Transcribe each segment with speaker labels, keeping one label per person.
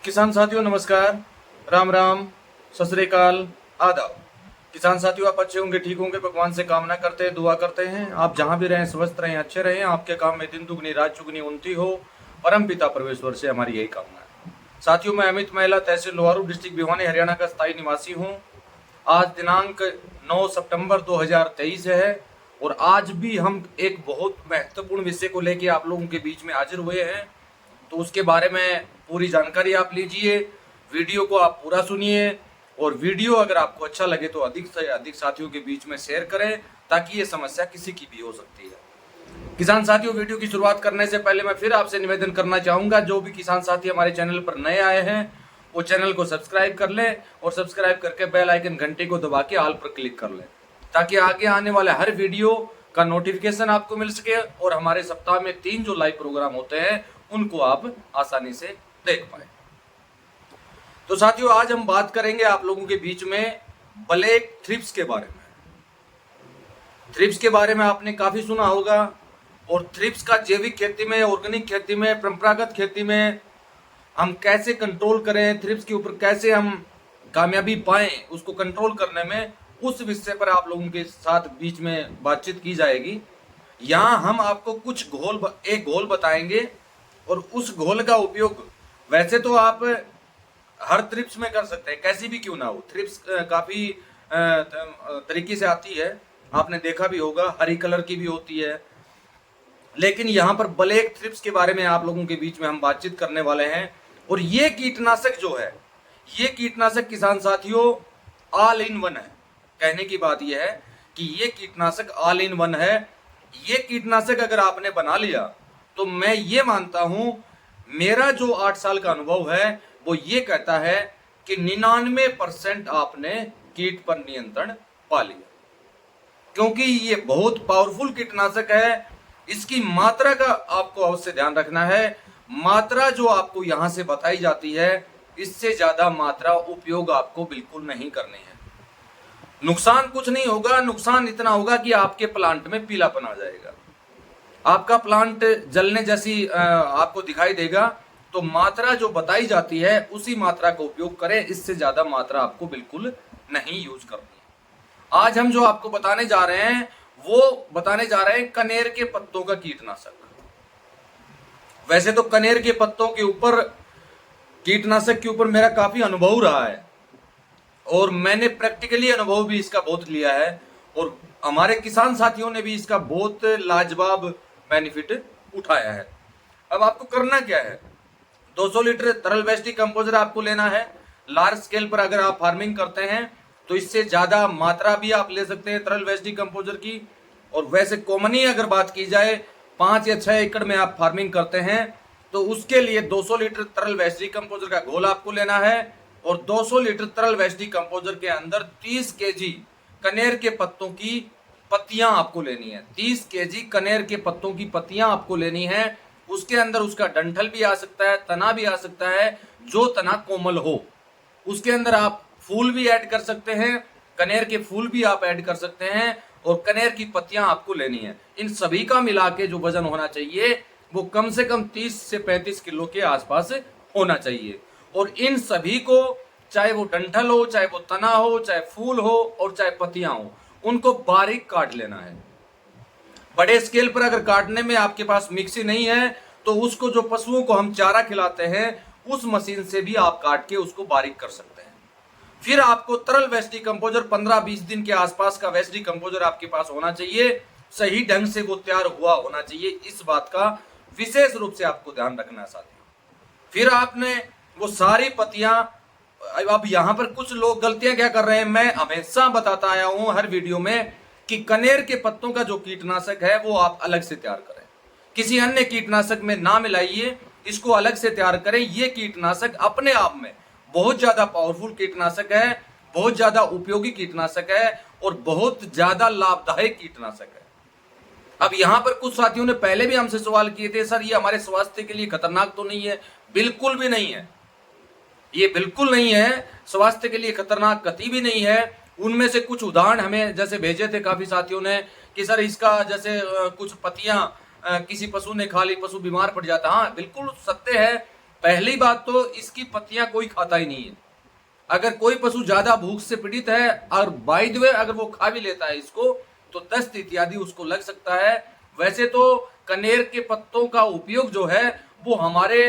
Speaker 1: किसान साथियों नमस्कार, राम राम, सत श्री अकाल, आदाब। किसान साथियों आप अच्छे होंगे, ठीक होंगे, भगवान से कामना करते हैं, दुआ करते हैं आप जहां भी रहें स्वस्थ रहें, अच्छे रहें, आपके काम में दिन दुगनी रात चुगनी उन्नति हो। परम पिता परमेश्वर से हमारी यही कामना है। साथियों मैं अमित महिला, तहसील लोहारू, डिस्ट्रिक्ट भिवानी, हरियाणा का स्थायी निवासी हूँ। आज दिनांक 9 सितंबर 2023 है और आज भी हम एक बहुत महत्वपूर्ण विषय को लेकर आप लोगों के बीच में हाजिर हुए हैं। तो उसके बारे में पूरी जानकारी आप लीजिए, वीडियो को आप पूरा सुनिए और वीडियो अगर आपको अच्छा लगे तो अधिक से अधिक साथियों के बीच में शेयर करें ताकि ये समस्या किसी की भी हो सकती है। किसान साथियों वीडियो की शुरुआत करने से पहले मैं फिर आपसे निवेदन करना चाहूंगा, जो भी किसान साथी हमारे चैनल पर नए आए हैं वो चैनल को सब्सक्राइब कर लें और सब्सक्राइब करके बेल आइकन घंटे को दबा के ऑल पर क्लिक कर लें ताकि आगे आने वाले हर वीडियो का नोटिफिकेशन आपको मिल सके और हमारे सप्ताह में 3 जो लाइव प्रोग्राम होते हैं उनको आप आसानी से देख पाए। तो साथियों आज हम बात करेंगे आप लोगों के बीच में ब्लैक थ्रिप्स के बारे में। थ्रिप्स के बारे में आपने काफी सुना होगा और थ्रिप्स का जैविक खेती में, ऑर्गेनिक खेती में, परंपरागत खेती में हम कैसे कंट्रोल करें, थ्रिप्स के ऊपर कैसे हम कामयाबी पाएं, उसको कंट्रोल करने में, उस विषय पर आप लोगों के साथ बीच में बातचीत की जाएगी। यहाँ हम आपको कुछ एक घोल बताएंगे और उस घोल का उपयोग वैसे तो आप हर थ्रिप्स में कर सकते हैं, कैसी भी क्यों ना हो। थ्रिप्स काफी तरीके से आती है, आपने देखा भी होगा, हरी कलर की भी होती है, लेकिन यहाँ पर ब्लैक थ्रिप्स के बारे में आप लोगों के बीच में हम बातचीत करने वाले हैं। और ये कीटनाशक जो है, ये कीटनाशक किसान साथियों ऑल इन वन है। कहने की बात यह है कि ये कीटनाशक ऑल इन वन है। ये कीटनाशक अगर आपने बना लिया तो मैं ये मानता हूं, मेरा जो 8 साल का अनुभव है वो ये कहता है कि 99% आपने कीट पर नियंत्रण पा लिया, क्योंकि ये बहुत पावरफुल कीटनाशक है। इसकी मात्रा का आपको अवश्य ध्यान रखना है। मात्रा जो आपको यहां से बताई जाती है, इससे ज्यादा मात्रा उपयोग आपको बिल्कुल नहीं करनी है। नुकसान कुछ नहीं होगा, नुकसान इतना होगा कि आपके प्लांट में पीलापन आ जाएगा, आपका प्लांट जलने जैसी आपको दिखाई देगा। तो मात्रा जो बताई जाती है उसी मात्रा का उपयोग करें, इससे ज्यादा मात्रा आपको बिल्कुल नहीं यूज करनी है। आज हम जो आपको बताने जा रहे हैं वो बताने जा रहे हैं कनेर के पत्तों का कीटनाशक। वैसे तो कनेर के पत्तों के ऊपर, कीटनाशक के ऊपर मेरा काफी अनुभव रहा है और मैंने प्रैक्टिकली अनुभव भी इसका बहुत लिया है और हमारे किसान साथियों ने भी इसका बहुत लाजवाब बेनिफिट उठाया है। अब आपको करना क्या है, 200 लीटर तरल वेस्टी कंपोजर आपको लेना है। लार्ज स्केल पर अगर आप फार्मिंग करते हैं तो इससे ज्यादा मात्रा भी आप ले सकते हैं तरल वेस्टी कंपोजर की। और वैसे कॉमनली अगर बात की जाए 5 या 6 एकड़ में आप फार्मिंग करते हैं तो उसके लिए 200 लीटर तरल वेस्टी कंपोजर का घोल आपको लेना है और 200 लीटर तरल वेस्टी कंपोजर के अंदर 30 केजी कनेर के पत्तों की पत्तियां आपको लेनी है। 30 केजी कनेर के पत्तों की पत्तियां आपको लेनी है। उसके अंदर उसका डंठल भी आ सकता है, तना भी आ सकता है, जो तना कोमल हो। उसके अंदर आप फूल भी ऐड कर सकते हैं, कनेर के फूल भी आप ऐड कर सकते हैं और कनेर की पत्तियां आपको लेनी है। इन सभी का मिला के जो वजन होना चाहिए वो कम से कम 30 से 35 किलो के आसपास होना चाहिए। और इन सभी को, चाहे वो डंठल हो, चाहे वो तना हो, चाहे फूल हो और चाहे पत्तियां हो, उनको बारीक काट लेना है। बड़े स्केल पर अगर काटने में आपके पास मिक्सी नहीं है तो उसको, जो पशुओं को हम चारा खिलाते हैं, उस मशीन से भी आप काट के उसको बारीक कर सकते हैं। फिर आपको तरल वेस्टी कंपोजर 15-20 दिन के आसपास का वेस्टी कंपोजर आपके पास होना चाहिए, सही ढंग से वो तैयार हुआ होना चाहिए। इस बात का विशेष रूप से आपको ध्यान रखना है साथियों। फिर आपने वो सारी पत्तियां, अब यहां पर कुछ लोग गलतियां क्या कर रहे हैं, मैं हमेशा बताता आया हूं हर वीडियो में कि कनेर के पत्तों का जो कीटनाशक है वो आप अलग से तैयार करें, किसी अन्य कीटनाशक में ना मिलाइए, इसको अलग से तैयार करें। ये कीटनाशक अपने आप में बहुत ज्यादा पावरफुल कीटनाशक है, बहुत ज्यादा उपयोगी कीटनाशक है और बहुत ज्यादा लाभदायक कीटनाशक है। अब यहां पर कुछ साथियों ने पहले भी हमसे सवाल किए थे, सर ये हमारे स्वास्थ्य के लिए खतरनाक तो नहीं है? बिल्कुल भी नहीं है, ये बिल्कुल नहीं है, स्वास्थ्य के लिए खतरनाक कतई भी नहीं है। उनमें से कुछ उदाहरण हमें जैसे भेजे थे काफी साथियों ने कि सर इसका जैसे कुछ पत्तियां किसी पशु ने खा ली, पशु बीमार पड़ जाता। हाँ बिल्कुल सत्य है, पहली बात तो इसकी पत्तियां कोई खाता ही नहीं है। अगर कोई पशु ज्यादा भूख से पीड़ित है और बाय द वे अगर वो खा भी लेता है इसको, तो दस्त इत्यादि उसको लग सकता है। वैसे तो कनेर के पत्तों का उपयोग जो है वो हमारे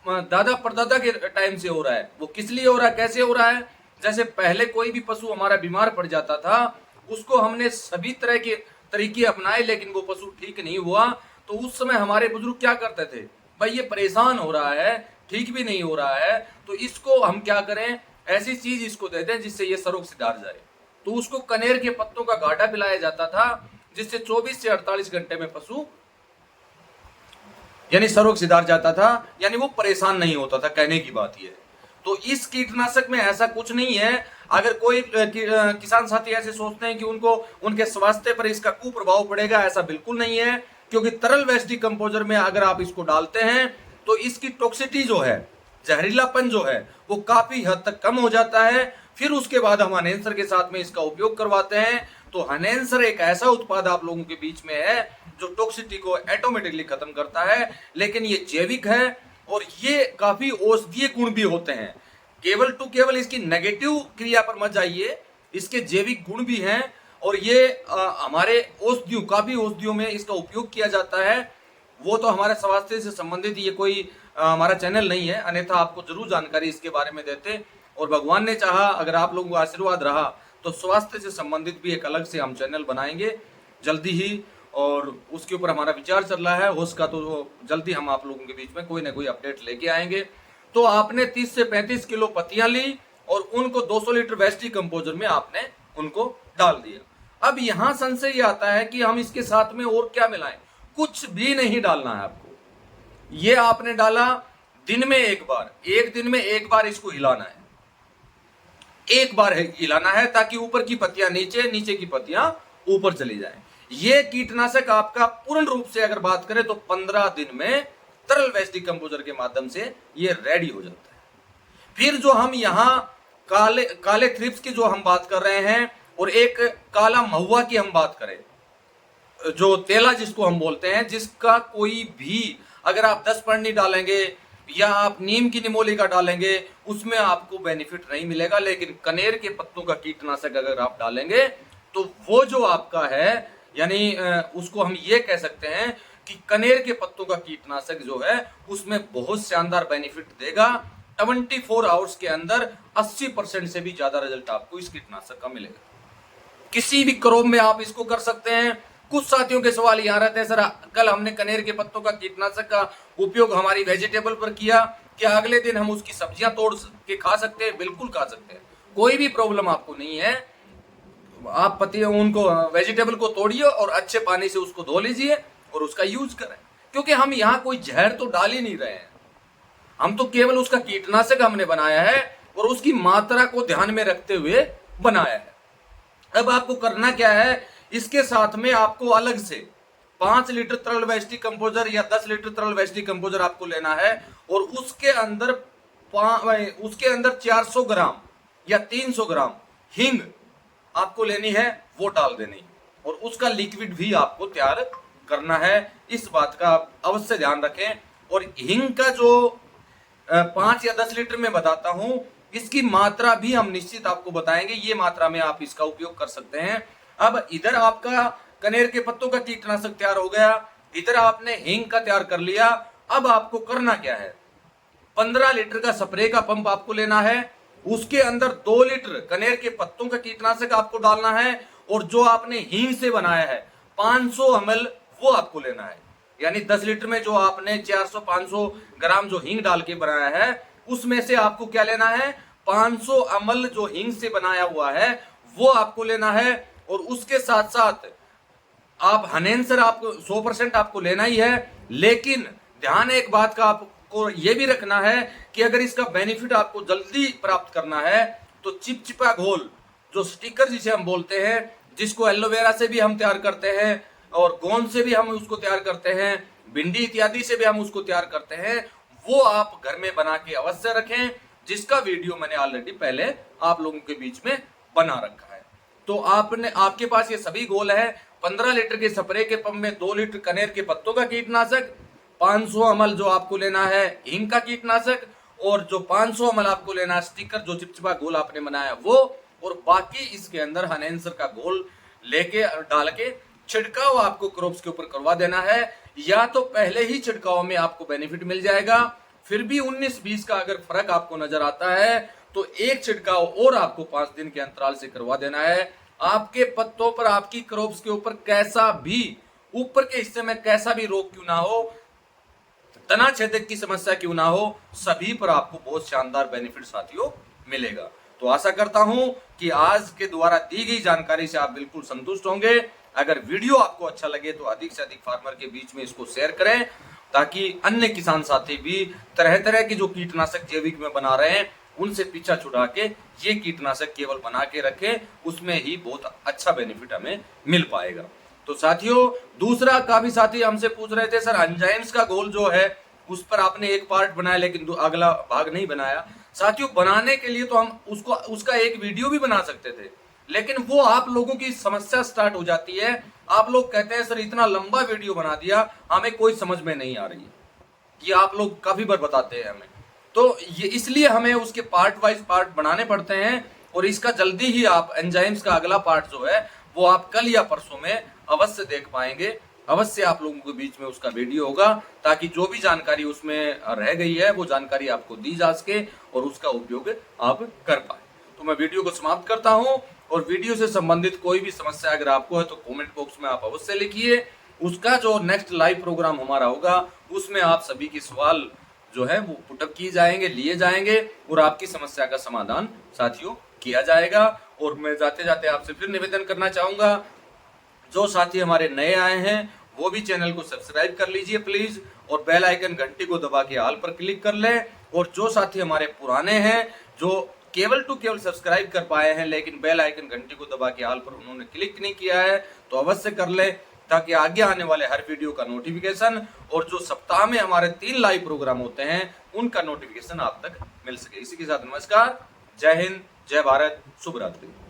Speaker 1: दादा परदादा के टाइम से हो रहा है। वो किस लिए हो रहा है, कैसे हो रहा है? जैसे पहले कोई भी पशु हमारा बीमार पड़ जाता था, उसको हमने सभी तरह के तरीके अपनाए, लेकिन वो पशु ठीक नहीं हुआ, तो उस समय हमारे बुजुर्ग क्या करते थे, भाई ये परेशान हो रहा है, ठीक भी नहीं हो रहा है, तो इसको हम क्या करें, ऐसी चीज इसको दे दें जिससे ये सरोग सिधार जाए। तो उसको कनेर के पत्तों का घाटा पिलाया जाता था, जिससे 24 से 48 घंटे में पशु यानी सरोग सिधार जाता था, यानी वो परेशान नहीं होता था। कहने की बात ये है। तो इस कीटनाशक में ऐसा कुछ नहीं है। अगर कोई किसान साथी ऐसे सोचते हैं कि उनको उनके स्वास्थ्य पर इसका कुप्रभाव पड़ेगा, ऐसा बिल्कुल नहीं है। क्योंकि तरल वेस्ट डिकम्पोजर में अगर आप इसको डालते हैं तो इसकी टॉक्सिटी जो है, जहरीलापन जो है, वो काफी हद तक कम हो जाता है। फिर उसके बाद हम हनेंसर के साथ में इसका उपयोग करवाते हैं। तो हनेंसर एक ऐसा उत्पाद आप लोगों के बीच में है जो टॉक्सिटी को ऑटोमेटिकली खत्म करता है, लेकिन ये जैविक है और ये काफी औषधीय गुण भी होते हैं। केवल इसकी नेगेटिव क्रिया पर मत जाइए, इसके जैविक गुण भी हैं और ये हमारे औषधियों, काफी औषधियों में इसका उपयोग किया जाता है। वो तो हमारे स्वास्थ्य से संबंधित ये कोई हमारा चैनल नहीं है, अन्यथा आपको जरूर जानकारी इसके बारे में देते। और भगवान ने चाहा, अगर आप लोगों को आशीर्वाद रहा, तो स्वास्थ्य से संबंधित भी एक अलग से हम चैनल बनाएंगे जल्दी ही, और उसके ऊपर हमारा विचार चल रहा है। हो सका तो जल्दी हम आप लोगों के बीच में कोई ना कोई अपडेट लेके आएंगे। तो आपने 30 से 35 किलो पत्तियां ली और उनको 200 लीटर वेस्ट डिकम्पोजर में आपने उनको डाल दिया। अब यहां संशय ये आता है कि हम इसके साथ में और क्या मिलाएं? कुछ भी नहीं डालना है आपको। ये आपने डाला दिन में एक बार इसको हिलाना है, एक बार हिलाना है, ताकि ऊपर की पत्तियां नीचे, नीचे की पत्तियां ऊपर चली जाएं। ये कीटनाशक आपका पूर्ण रूप से अगर बात करें तो 15 दिन में तरल वेस्ट डिकम्पोजर के माध्यम से ये रेडी हो जाता है। फिर जो हम यहाँ काले थ्रिप्स की जो हम बात कर रहे हैं और एक काला महुआ की हम बात करें, जो तेला जिसको हम बोलते हैं, जिसका कोई भी अगर आप 10 पन्नी डालेंगे या आप नीम की निमोलिका डालेंगे, उसमें आपको बेनिफिट नहीं मिलेगा। लेकिन कनेर के पत्तों का कीटनाशक अगर आप डालेंगे तो वो जो आपका है, यानी उसको हम ये कह सकते हैं कि कनेर के पत्तों का कीटनाशक जो है उसमें बहुत शानदार बेनिफिट देगा। 24 आवर्स के अंदर 80% से भी ज्यादा रिजल्ट आपको इस कीटनाशक का मिलेगा। किसी भी क्रॉप में आप इसको कर सकते हैं। कुछ साथियों के सवाल यहाँ रहते हैं, सर कल हमने कनेर के पत्तों का कीटनाशक का उपयोग हमारी वेजिटेबल पर किया, क्या अगले दिन हम उसकी सब्जियां तोड़ के खा सकते हैं? बिल्कुल खा सकते हैं, कोई भी प्रॉब्लम आपको नहीं है। आप पत्तियां उनको वेजिटेबल को तोड़िए और अच्छे पानी से उसको धो लीजिए और उसका यूज करें। क्योंकि हम यहाँ कोई जहर तो डाल ही नहीं रहे हैं, हम तो केवल उसका कीटनाशक हमने बनाया है और उसकी मात्रा को ध्यान में रखते हुए बनाया है। अब आपको करना क्या है, इसके साथ में आपको अलग से 5 लीटर तरल वेस्ट डिकम्पोजर या 10 लीटर तरल वेस्ट डिकम्पोजर आपको लेना है और उसके अंदर 400 ग्राम या 300 ग्राम हींग आपको लेनी है, वो डाल देनी और उसका लिक्विड भी आपको तैयार करना है। इस बात का आप अवश्य ध्यान रखें। और हींग का जो 5 या 10 लीटर में बताता हूं, इसकी मात्रा भी हम निश्चित आपको बताएंगे, ये मात्रा में आप इसका उपयोग कर सकते हैं। अब इधर आपका कनेर के पत्तों का कीटनाशक तैयार हो गया, इधर आपने हींग का तैयार कर लिया। अब आपको करना क्या है, 15 लीटर का स्प्रे का पंप आपको लेना है, उसके अंदर 2 लीटर कनेर के पत्तों का कीटनाशक आपको डालना है और जो आपने हींग से बनाया है 500 ml वो आपको लेना है। यानी 10 लीटर में जो आपने 400-500 ग्राम जो हींग डाल के बनाया है, उसमें से आपको क्या लेना है, 500 ml जो हींग से बनाया हुआ है वो आपको लेना है। और उसके साथ साथ आप हनेंसर आपको 100% आपको लेना ही है। लेकिन ध्यान एक बात का आपको ये भी रखना है कि अगर इसका बेनिफिट आपको जल्दी प्राप्त करना है तो चिपचिपा घोल, जो स्टिकर जिसे हम बोलते हैं, जिसको एलोवेरा से भी हम तैयार करते हैं और गोंद से भी हम उसको तैयार करते हैं, भिंडी इत्यादि से भी हम उसको तैयार करते हैं, वो आप घर में बना के अवश्य रखें, जिसका वीडियो मैंने ऑलरेडी पहले आप लोगों के बीच में बना रखा है। तो आपके पास ये सभी गोल है, 15 लीटर के स्प्रे के पंप में 2 लीटर कनेर के पत्तों का कीटनाशक, 500 ml जो आपको लेना है हिंग का कीटनाशक, और जो 500 ml आपको लेना है स्टिकर जो चिपचिपा घोल आपने बनाया वो, और बाकी इसके अंदर हनेंसर का घोल लेके डाल के छिड़काव आपको क्रॉप्स के ऊपर करवा देना है। या तो पहले ही छिड़काव में आपको बेनिफिट मिल जाएगा, फिर भी 19-20 का अगर फर्क आपको नजर आता है तो एक छिड़काव और आपको 5 दिन के अंतराल से करवा देना है। आपके पत्तों पर, आपकी क्रॉप्स के ऊपर कैसा भी ऊपर के हिस्से में कैसा भी रोग क्यों ना हो, तना छेदक की समस्या क्यों ना हो, सभी पर आपको बहुत शानदार बेनिफिट साथियों मिलेगा। तो आशा करता हूं कि आज के द्वारा दी गई जानकारी से आप बिल्कुल संतुष्ट होंगे। अगर वीडियो आपको अच्छा लगे तो अधिक से अधिक फार्मर के बीच में इसको शेयर करें, ताकि अन्य किसान साथी भी तरह तरह के जो कीटनाशक जैविक में बना रहे हैं उनसे पीछा छुड़ा के ये कीटनाशक केवल बना के रखें, उसमें ही बहुत अच्छा बेनिफिट हमें मिल पाएगा। तो साथियों, दूसरा काफी साथी हमसे पूछ रहे थे सर एंजाइम्स का घोल जो है उस पर आपने एक पार्ट बनाया लेकिन अगला भाग नहीं बनाया। साथियों, बनाने के लिए तो हम उसका एक वीडियो भी बना सकते थे, लेकिन वो आप लोगों की समस्या स्टार्ट हो जाती है। आप लोग कहते हैं सर इतना लंबा वीडियो बना दिया, हमें कोई समझ में नहीं आ रही है, ये आप लोग काफी बार बताते हैं हमें। तो ये इसलिए हमें उसके पार्ट वाइज पार्ट बनाने पड़ते हैं, और इसका जल्दी ही आप एंजाइम्स का अगला पार्ट जो है वो आप कल या परसों में अवश्य देख पाएंगे। अवश्य आप लोगों के बीच में उसका वीडियो होगा, ताकि जो भी जानकारी उसमें रह गई है वो जानकारी आपको दी जा सके और उसका उपयोग आप कर पाए। तो मैं वीडियो को समाप्त करता हूं, और वीडियो से संबंधित कोई भी समस्या अगर आपको है तो कमेंट बॉक्स में आप अवश्य लिखिए। उसका जो नेक्स्ट लाइव प्रोग्राम हमारा होगा उसमें आप सभी के सवाल जो है वो पुटअप किए जाएंगे, लिए जाएंगे, और आपकी समस्या का समाधान साथियों किया जाएगा। और मैं जाते जाते आपसे फिर निवेदन करना चाहूंगा, जो साथी हमारे नए आए हैं वो भी चैनल को सब्सक्राइब कर लीजिए प्लीज, और बेल आइकन घंटी को दबा के ऑल पर क्लिक कर लें। और जो साथी हमारे पुराने हैं, जो केवल सब्सक्राइब कर पाए हैं लेकिन बेल आइकन घंटी को दबा के ऑल पर उन्होंने क्लिक नहीं किया है, तो अवश्य कर ले, ताकि आगे आने वाले हर वीडियो का नोटिफिकेशन और जो सप्ताह में हमारे 3 लाइव प्रोग्राम होते हैं उनका नोटिफिकेशन आप तक मिल सके। इसी के साथ नमस्कार, जय हिंद, जय भारत, शुभ रात्रि।